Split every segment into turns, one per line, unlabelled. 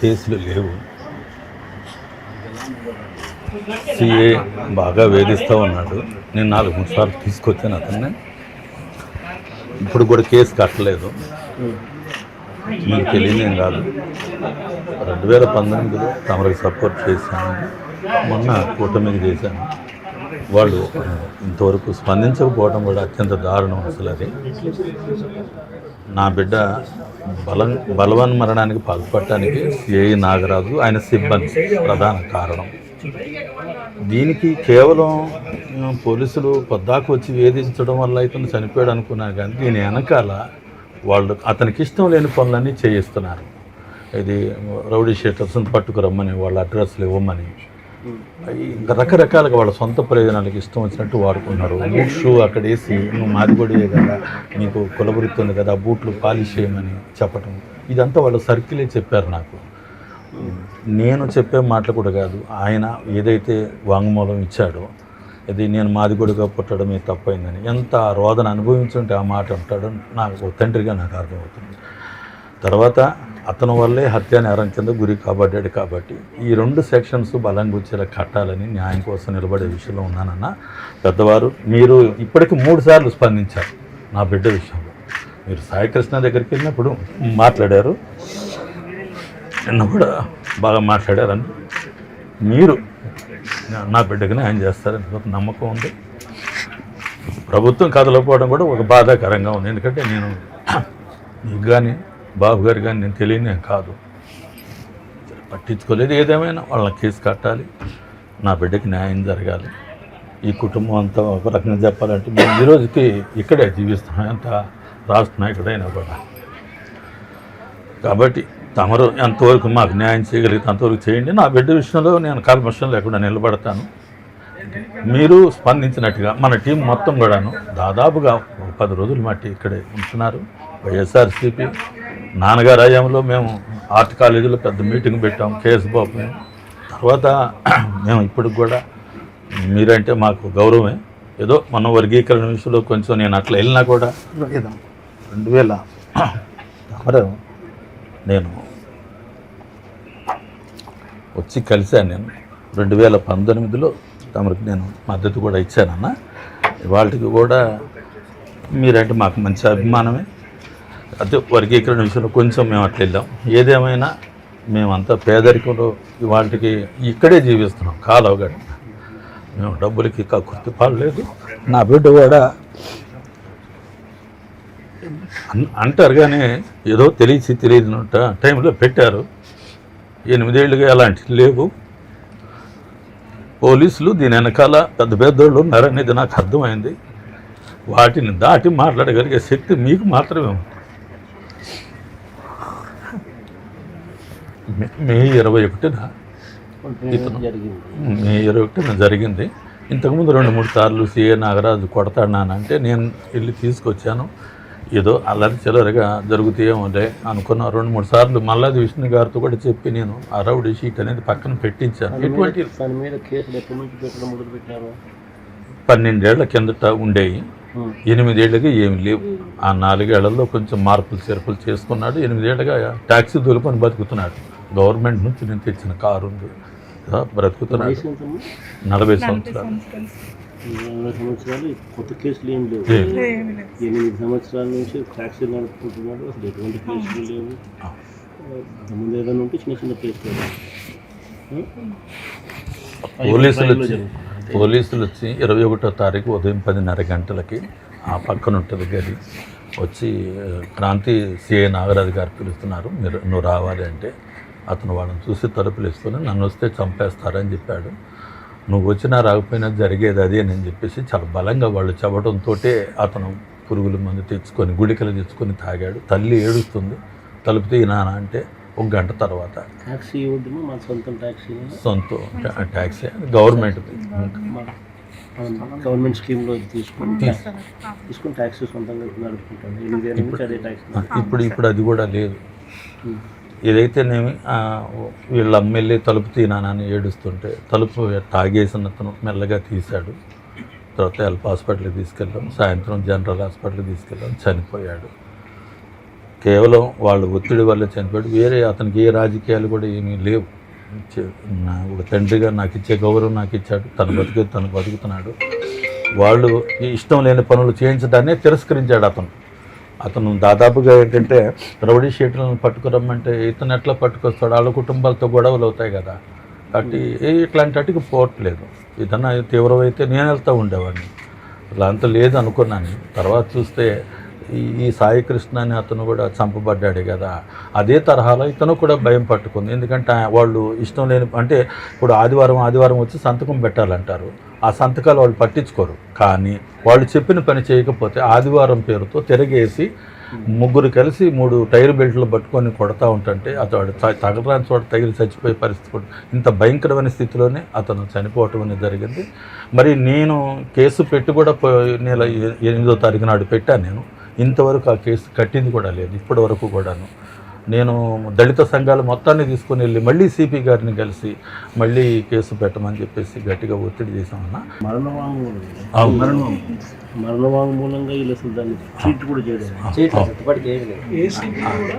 కేసులు లేవు. సిఏ బాగా వేధిస్తూ ఉన్నాడు. నేను 4-3 సార్లు తీసుకొచ్చాను అతన్ని. ఇప్పుడు కూడా కేసు కట్టలేదు. మీకు తెలియదేం కాదు. 2019లో తమరికి సపోర్ట్ చేశాను, మొన్న కూటమికి చేశాను. వాళ్ళు ఇంతవరకు స్పందించకపోవడం కూడా అత్యంత దారుణం. అసలు అది నా బిడ్డ బలవన్మరణానికి పాల్పడటానికి సిఐ నాగరాజు ఆయన సిబ్బంది ప్రధాన కారణం. దీనికి కేవలం పోలీసులు పొద్దాకు వచ్చి వేధించడం వల్ల అయితే చనిపోయాడు అనుకున్నారు, కానీ దీని వెనకాల వాళ్ళు అతనికి ఇష్టం లేని పనులన్నీ చేయిస్తున్నారు. ఇది రౌడీ షీటర్స్ని పట్టుకురమ్మని, వాళ్ళ అడ్రస్లు ఇవ్వమని, ఇంకా రకరకాలుగా వాళ్ళ సొంత ప్రయోజనాలకు ఇష్టం వచ్చినట్టు వాడుకున్నారు. బూట్ షూ అక్కడ వేసి నువ్వు మాదిగొడియే కదా, నీకు కులవృత్తి ఉంది కదా, బూట్లు పాలిష్ చేయమని చెప్పటం, ఇదంతా వాళ్ళ సర్కిలే చెప్పారు నాకు. నేను చెప్పే మాటలు కూడా కాదు. ఆయన ఏదైతే వాంగ్మూలం ఇచ్చాడో, ఇది నేను మాదిగొడిగా పుట్టడమే తప్పైందని, ఎంత రోదన అనుభవించుంటే ఆ మాట అంటాడో నాకు తండ్రిగా నాకు అర్థమవుతుంది. తర్వాత అతని వల్లే హత్య నేరం కింద గురి కాబడ్డాడు. కాబట్టి ఈ 2 సెక్షన్స్ బలంగా వచ్చేలా కట్టాలని న్యాయం కోసం నిలబడే విషయంలో ఉన్నానన్న. పెద్దవారు మీరు ఇప్పటికి 3 సార్లు స్పందించారు నా బిడ్డ విషయంలో. మీరు సాయికృష్ణ దగ్గరికి వెళ్ళినప్పుడు మాట్లాడారు, నిన్న కూడా బాగా మాట్లాడారని. మీరు నా బిడ్డకి న్యాయం చేస్తారని ఒక నమ్మకం ఉంది. ప్రభుత్వం కదలకపోవడం కూడా ఒక బాధాకరంగా ఉంది. ఎందుకంటే నేను నీకు కానీ బాబు గారు కానీ నేను తెలియని కాదు, పట్టించుకోలేదు. ఏదేమైనా వాళ్ళని కేసు కట్టాలి, నా బిడ్డకి న్యాయం జరగాలి. ఈ కుటుంబం అంతా ఒక రకంగా చెప్పాలంటే మేము ఈ రోజుకి ఇక్కడే జీవిస్తున్నాం, ఎంత రాష్ట్ర నాయకుడైనా కూడా. కాబట్టి తమరు ఎంతవరకు మాకు న్యాయం చేయగలిగితే అంతవరకు చేయండి. నా బిడ్డ విషయంలో నేను కల్మషం లేకుండా నిలబడతాను. మీరు స్పందించినట్టుగా మన టీం మొత్తం కూడాను దాదాపుగా 10 రోజులు మట్టి ఇక్కడే ఉంటున్నారు. వైఎస్ఆర్సీపీ నాన్నగారు హయాంలో మేము ఆర్ట్ కాలేజీలో పెద్ద మీటింగ్ పెట్టాం, కేసు బాబు. తర్వాత మేము ఇప్పటికి కూడా మీరంటే మాకు గౌరవమే. ఏదో మన వర్గీకరణ విషయంలో కొంచెం నేను అట్లా వెళ్ళినా కూడా 2000 నేను వచ్చి కలిశాను. నేను 2019లో తమరికి నేను మద్దతు కూడా ఇచ్చానన్న. వాళ్ళకి కూడా మీరంటే మాకు మంచి అభిమానమే. అదే వర్గీకరణ విషయంలో కొంచెం మేము అట్లా వెళ్ళాం. ఏదేమైనా మేమంతా పేదరికంలో వాళ్ళకి ఇక్కడే జీవిస్తున్నాం, కాలవగడ. మేము డబ్బులకి కక్కుర్తి పాడలేదు. నా బిడ్డ కూడా అంటారు కానీ ఏదో తెలియని టైంలో పెట్టారు. 8 ఏళ్ళుగా అలాంటివి లేవు. పోలీసులు దీని వెనకాల పెద్ద పెద్దోళ్ళు ఉన్నారనేది నాకు అర్థమైంది. వాటిని దాటి మాట్లాడగలిగే శక్తి మీకు మాత్రమే ఉంది. మే 21న జరిగింది. ఇంతకుముందు 2-3 సార్లు సిఏ నాగరాజు కొడతాడానంటే నేను వెళ్ళి తీసుకొచ్చాను. ఏదో అల్లరి చిల్లరగా జరుగుతాయేమోలే అనుకున్న 2-3 సార్లు మల్లాది విష్ణు గారితో కూడా చెప్పి నేను ఆ రౌడీ షీట్ అనేది పక్కన పెట్టించాను. ఎటువంటి 12 ఏళ్ల కిందట ఉండేవి, 8 ఏళ్ళకి ఏమి లేవు. ఆ 4 ఏళ్లలో కొంచెం మార్పులు చేర్పులు చేసుకున్నాడు. 8 ఏళ్ళగా ట్యాక్సీ దొలుకొని బతుకుతున్నాడు. గవర్నమెంట్ నుంచి నేను తెచ్చిన కారు ఉంది, బ్రతుకుతున్నాడు. 40 సంవత్సరాలు.
కొత్త కేసులు ఏం లేవు. 8 సంవత్సరాల నుంచి ట్యాక్సీ నడుపుకుంటున్నాడు. అసలు ఎటువంటి కేసులు లేవు. ముందు ఏదైనా ఉంటే చిన్న చిన్న కేసులు.
పోలీసులు వచ్చి 21వ తారీఖు ఉదయం 10:30 గంటలకి ఆ పక్కన ఉంటుంది గది, వచ్చి క్రాంతి సిఐ నాగరాజు గారు పిలుస్తున్నారు, నువ్వు రావాలి అంటే అతను వాళ్ళని చూసి తలుపులు వేసుకొని నన్ను వస్తే చంపేస్తారని చెప్పాడు. నువ్వు వచ్చినా రాకపోయినా జరిగేది అది అని చెప్పేసి చాలా బలంగా వాళ్ళు చెప్పడంతో అతను పురుగుల మందు తెచ్చుకొని గుళికలు తెచ్చుకొని తాగాడు. తల్లి ఏడుస్తుంది, తలుపు తీయనానా అంటే 1 గంట తర్వాత
ట్యాక్సీ
సొంత ట్యాక్సీ గవర్నమెంట్
స్కీమ్లో తీసుకొని ట్యాక్సీ సొంతంగా నడుపుకుంటాను.
ఇప్పుడు అది కూడా లేదు. ఏదైతేనేమి వీళ్ళ అమ్మెళ్ళి తలుపు తీనానని ఏడుస్తుంటే తలుపు తాగేసిన అతను మెల్లగా తీశాడు. తర్వాత హెల్ప్ హాస్పిటల్కి తీసుకెళ్ళాం, సాయంత్రం జనరల్ హాస్పిటల్కి తీసుకెళ్ళాం, చనిపోయాడు. కేవలం వాళ్ళు ఒత్తిడి వల్ల చనిపోయాడు. వేరే అతనికి ఏ రాజకీయాలు కూడా ఏమీ లేవు. ఒక తండ్రిగా నాకు ఇచ్చే గౌరవం నాకు ఇచ్చాడు. తను బతుకుతున్నాడు. వాళ్ళు ఇష్టం లేని పనులు చేయించడాన్ని తిరస్కరించాడు అతను దాదాపుగా ఏంటంటే రౌడీ షీటర్లను పట్టుకురమ్మంటే ఇతను ఎట్లా పట్టుకొస్తాడు, వాళ్ళ కుటుంబాలతో గొడవలు అవుతాయి కదా, కాబట్టి ఇట్లాంటి వాటికి పోవట్లేదు. ఇతను తీవ్రమైతే నేను వెళ్తూ ఉండేవాడిని, అట్లా అంత లేదు అనుకున్నాను. తర్వాత చూస్తే ఈ సాయికృష్ణ అని అతను కూడా చంపబడ్డాడు కదా, అదే తరహాలో ఇతను కూడా భయం పట్టుకుంది. ఎందుకంటే వాళ్ళు ఇష్టం లేని అంటే ఇప్పుడు ఆదివారం వచ్చి సంతకం పెట్టాలంటారు, ఆ సంతకాలు వాళ్ళు పట్టించుకోరు. కానీ వాళ్ళు చెప్పిన పని చేయకపోతే ఆదివారం పేరుతో తిరగేసి ముగ్గురు కలిసి 3 టైర్ బెల్ట్లు పట్టుకొని కొడతా ఉంటుంటే అతడు తగలరాని చోట తగిలి చచ్చిపోయే పరిస్థితి కూడా. ఇంత భయంకరమైన స్థితిలోనే అతను చనిపోవటం అనేది జరిగింది. మరి నేను కేసు పెట్టి కూడా నెల 8వ తారీఖు నాడు పెట్టాను. నేను ఇంతవరకు ఆ కేసు కట్టింది కూడా లేదు ఇప్పటి వరకు కూడాను. నేను దళిత సంఘాలు మొత్తాన్ని తీసుకుని వెళ్ళి మళ్ళీ సిపి గారిని కలిసి మళ్ళీ కేసు పెట్టమని చెప్పేసి గట్టిగా ఒత్తిడి చేసామన్నా.
మరణ వాంగ్మూలంగా వీళ్ళు అసలు దాన్ని ట్రీట్ కూడా చేయడం.
ఏసీపీ కూడా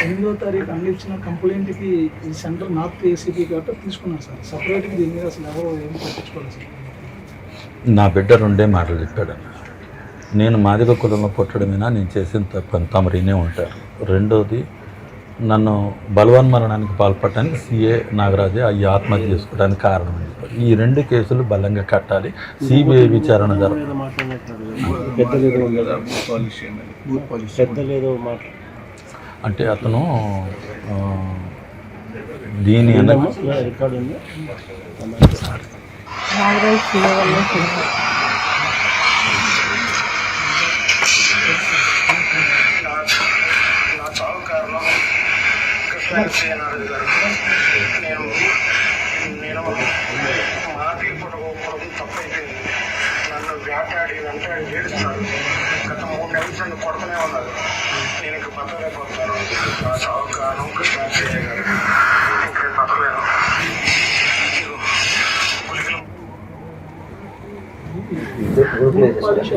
8వ తారీఖు అందించిన కంప్లైంట్కి ఈ సెంటర్ నార్త్ ఏసీపీ కాబట్టి తీసుకున్నాను సార్. సపరేట్గా దీని మీద అసలు ఎవరు ఏం పట్టించుకోలేదు సార్.
నా బిడ్డ 2 మాటలు చెప్పాడన్న, నేను మాదిగ కులంలో పుట్టడమేనా, నేను చేసిన తప్పని తమరినే ఉంటారు. రెండోది, నన్ను బలవన్మరణానికి పాల్పడటానికి సిఏ నాగరాజే ఈ ఆత్మహత్య చేసుకోవడానికి కారణం అని చెప్పారు. ఈ 2 కేసులు బలంగా కట్టాలి, సిబిఐ విచారణ జరగాలి. అంటే అతను దీని
రికార్డు ఉంది.
నేను మాది పుట్టకపోవడం తప్పైపోయింది. నన్ను వేటాడి ఏడుస్తున్నారు. గత 3 నెలల నన్ను కొడుతూనే ఉన్నారు. నేను ఇంక బతకలేకపోతున్నాను. నా చావు కారణం కృష్ణాచార్య గారు. ఇంక బతకలేను.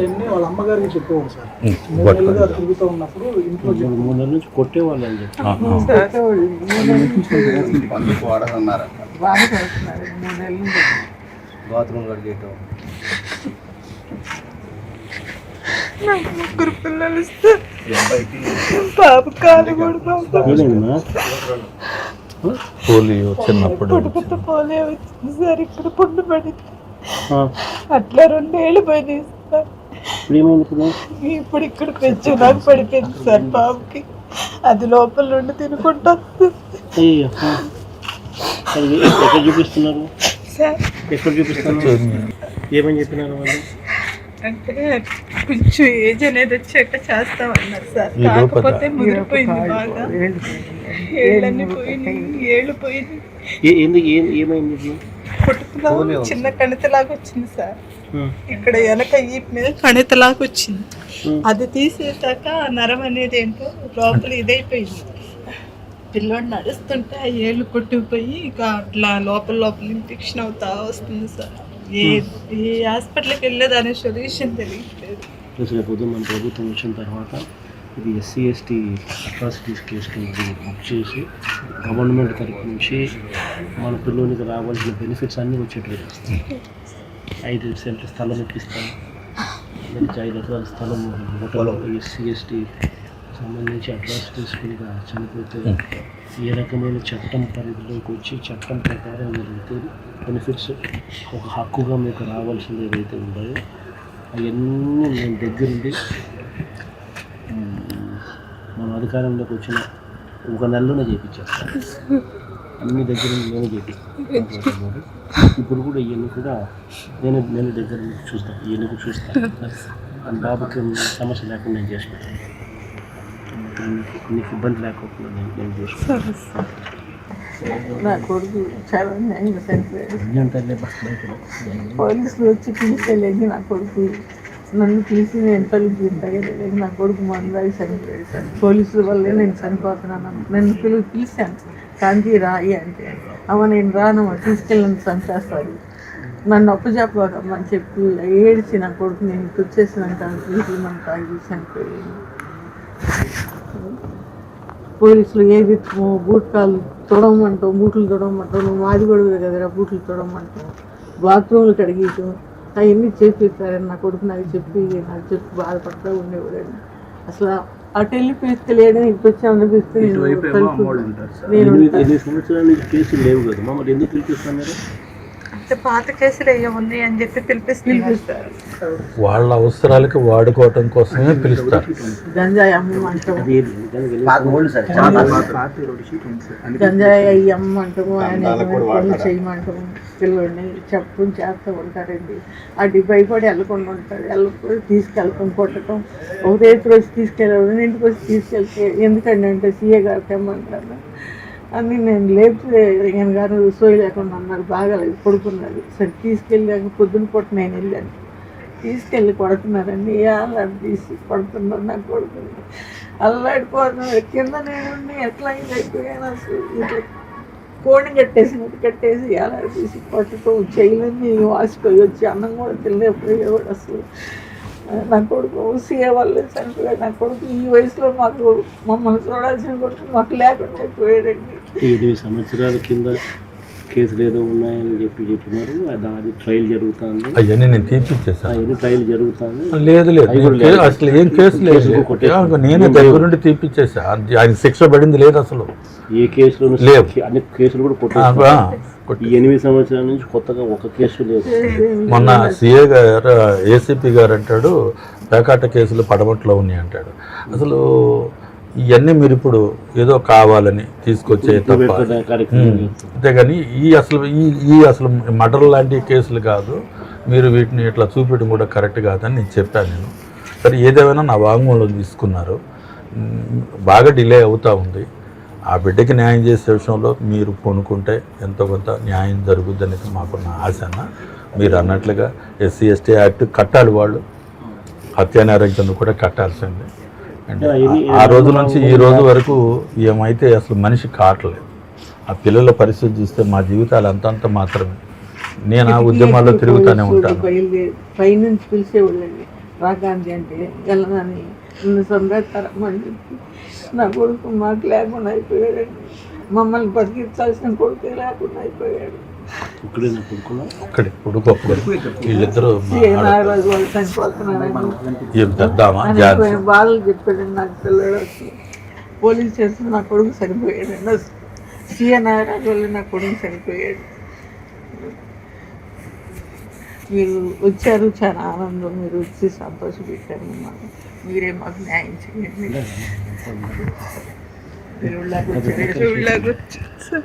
అన్ని వాళ్ళ అమ్మగారికి చెప్పేవాడు సార్. 3 నెలలుగా తిరుగుతూ ఉన్నప్పుడు ఇంట్లో
3 నెలల నుంచి కొట్టేవాళ్ళు అని చెప్పి బాత్రూమ్ కడిగేయటం.
ముగ్గురు పిల్లలు ఇస్తే బాబు కాలు కూడా
పోలియో చిన్నప్పుడు
పోలియో వచ్చింది సార్. ఇక్కడ పుండు పడింది, అట్లా 2 ఏళ్ళు పోయినాయి సార్. ఇప్పుడు ఇక్కడ పెంచు నాకు పడిపోయింది సార్ బాబుకి. అది లోపల నుండి తినుకుంటా
ఎక్కడ చూపిస్తున్నారు
సార్.
ఎక్కడ చూపిస్తున్నారు? ఏమని చెప్పినారు వాళ్ళు?
అంటే కొంచెం ఏజ్ అనేది వచ్చాక చేస్తామన్నారు సార్. కాకపోతే ముదిరిపోయింది బాగా, ఏళ్ళన్నీ పోయినాయి, ఏళ్ళు పోయినాయి.
ఏమైంది?
పుట్టుకలో చిన్న కణితలాగా వచ్చింది సార్. ఇక్కడ వెనక ఈ మీద కణితలాగా వచ్చింది. అది తీసేసాక నరం అనేది ఏంటో లోపల ఇదైపోయింది. పిల్లోడు నడుస్తుంటే ఆ ఏళ్ళు కొట్టుకుపోయి ఇక అట్లా లోపల ఇన్ఫెక్షన్ అవుతా వస్తుంది సార్. ఏ హాస్పిటల్కి వెళ్ళేదాని సొల్యూషన్ తెలియట్లేదు.
మన ప్రభుత్వం వచ్చిన తర్వాత ఇది SC ST అట్రాసిటీస్ కేసులు బుక్ చేసి గవర్నమెంట్ తరఫు నుంచి మన పిల్లలకి రావాల్సిన బెనిఫిట్స్ అన్నీ వచ్చేట్లేదు. 5 సెంటర్ స్థలం ఇప్పిస్తాను, 5 ఎకరాల స్థలం హోటల్. SC ST సంబంధించి అట్రాసిటీస్ కింద చనిపోతే ఏ రకమైన చట్టం పరిధిలోకి వచ్చి చట్టం ప్రకారం ఏదైతే బెనిఫిట్స్ ఒక హక్కుగా మీకు రావాల్సింది ఏదైతే ఉన్నాయో అవన్నీ నేను దగ్గరుండి మన అధికారంలోకి వచ్చిన 1 నెలలోనే చేయించేస్తాను. అన్ని దగ్గర నేనే చేపిస్తాను. ఇప్పుడు కూడా ఇవన్నీ కూడా నేను దగ్గర చూస్తాను, ఇవన్నీ చూస్తాను. అని బాబుకి సమస్య లేకుండా నేను చేసుకుంటాను, నీకు ఇబ్బంది లేకుండా నేను చేసుకుంటాను.
నా కొడుకు చాలా న్యాయంగా పోలీసులు వచ్చి పిలిచేలేదు. నా కొడుకు నన్ను పిలిచి నేను తలుపు తగ్గలేదు. నా కొడుకు మందాయి చనిపోయాడు సార్. పోలీసుల వల్లే నేను చనిపోతున్నాను. నన్ను పిలిచాను, కాంతి రాయి అంటే అమ్మ నేను రానమ్మా, తీసుకెళ్ళని చంపేస్తారు, నన్ను అప్పచెప్పకమ్మని చెప్పి ఏడిచి నా కొడుకు నేను వచ్చేసినాక తీసుకున్నాను తాగి చనిపోయాను.
పోలీసులు ఏది బూట్లు తొడవమంటావు, బూట్లు తొడవమంటావు, నువ్వు మాది కూడా కదరా బూట్లు తొడవమంటావు, బాత్రూమ్లు కడిగేయటం అవన్నీ చేపిస్తారని నా కొడుకు నాకు చెప్పి బాధపడతా ఉండేవాడండి. అసలు అటు వెళ్ళిపోయి తెలియడం ఇటు వచ్చి అనిపిస్తే
ఎన్ని సంవత్సరాల నుంచి కేసులు లేవు కదా, మరి ఎందుకు పిలిపిస్తాను మీరు?
అంటే పాత కేసులు ఏమో ఉన్నాయి అని చెప్పి పిలిపిస్తారు.
వాళ్ళ అవసరాలకి వాడుకోవటం కోసమే పిలుస్తారు.
గంజాయి అమ్మమంటాము,
అది ఏది? దానికి వెళ్ళి
గంజాయి అయ్యి అమ్మమంటాము, ఆయన పనులు చేయమంటాము, పిల్లల్ని చెప్పుకుని చేస్తూ ఉంటారండి. అది భయపడి వెళ్ళకుండా ఉంటాడు, వెళ్ళకపోయి తీసుకెళ్ళటం కొట్టడం. ఒకటే రోజు తీసుకెళ్ళాడు, ఇంటికి వచ్చి తీసుకెళ్తే ఎందుకండి అంటే సీఏ గారు తెమ్మంటారు అని నేను లేపితే ఈయన గారు సోయి లేకుండా అన్నారు, బాగాలేదు పడుకున్నాడు. సరే తీసుకెళ్ళాక పొద్దున పూట నేను వెళ్ళాను, తీసుకెళ్ళి కొడుతున్నారండి, అల్లాడి తీసి కొడుతున్నారు. నాకు కొడుతుంది అల్లాడిపోతున్నాడు కింద నేను ఎట్లా అయిపోయాను అసలు. ఇట్లా కోడిని కట్టేసి అల్లాడి తీసి కొట్టడం, చేయలేని వాసిపోయి వచ్చి అన్నం కూడా తినలేకపోయేవాడు అసలు. నా కొడుకు సీఏ వాళ్ళే చనిపోయాడు. నా కొడుకు ఈ వయసులో మమ్మల్ని చూడాల్సిన కొడుకు మాకు లేకుండా అయిపోయాడండి.
8 సంవత్సరాల కింద కేసులు ఏదో ఉన్నాయని చెప్పినారు, అది ట్రయల్ జరుగుతుంది.
అవన్నీ నేను తీపిచ్చేసాను.
అవన్నీ ట్రయల్ జరుగుతుంది.
లేదు అసలు ఏం కేసు లేదు, నేనే దగ్గరుండి తీపిచ్చేసా. ఆయన శిక్ష పడింది లేదు అసలు,
ఏ కేసులో
లేవు.
అన్ని కేసులు కూడా కొట్టేసారు. ఈ 8 సంవత్సరాల నుంచి కొత్తగా ఒక కేసు లేదు.
మొన్న సిఏ గారు ఏసీపీ గారు అంటాడు పేకాట కేసులు పడమట్లో ఉన్నాయి అంటాడు. అసలు ఇవన్నీ మీరు ఇప్పుడు ఏదో కావాలని తీసుకొచ్చే తప్ప, అంతేగాని అసలు మర్డర్ లాంటి కేసులు కాదు. మీరు వీటిని ఇట్లా చూపించడం కూడా కరెక్ట్ కాదని నేను చెప్పాను. నేను సరే ఏదేమైనా నా వాంగ్మూలం తీసుకున్నారు, బాగా డిలే అవుతూ ఉంది. ఆ బిడ్డకి న్యాయం చేసే విషయంలో మీరు కొనుక్కుంటే ఎంతో కొంత న్యాయం జరుగుద్ది అనేది మాకున్న ఆశన. మీరు అన్నట్లుగా ఎస్సీ ఎస్టీ యాక్ట్ కట్టాలి, వాళ్ళు హత్యానేరం కింద కూడా కట్టాల్సింది. అంటే ఆ రోజు నుంచి ఈ రోజు వరకు ఏమైతే అసలు మనిషి కావట్లేదు. ఆ పిల్లల పరిస్థితి చూస్తే మా జీవితాలు అంతంత మాత్రమే. నేను ఆ ఉద్యమాల్లో తిరుగుతూనే ఉంటాను.
పైనుంచి పిలిచేవాళ్ళండి, రాగాంధీ అంటే వెళ్ళనని సంబేస్తారమ్మని చెప్పి. నా కొడుకు మాకు లేకుండా అయిపోయాడండి, మమ్మల్ని బతికించాల్సిన కొడుకు లేకుండా అయిపోయాడు.
ఒక్కడే కొడుకు, వీళ్ళిద్దరూ
నాగరాజు వాళ్ళు చనిపోతున్నారని బాధలు చెప్పాడండి నాకు పిల్లడు. అసలు పోలీస్ స్టేషన్ నా కొడుకు చనిపోయాడండి. అసలు సీఏ నాగరాజు వాళ్ళు నా కొడుకు చనిపోయాడు. మీరు వచ్చారు, చాలా ఆనందం. మీరు వచ్చి సంతోషపెట్టారు మాకు. మీరే మాకు న్యాయం చేయండి.
వచ్చారు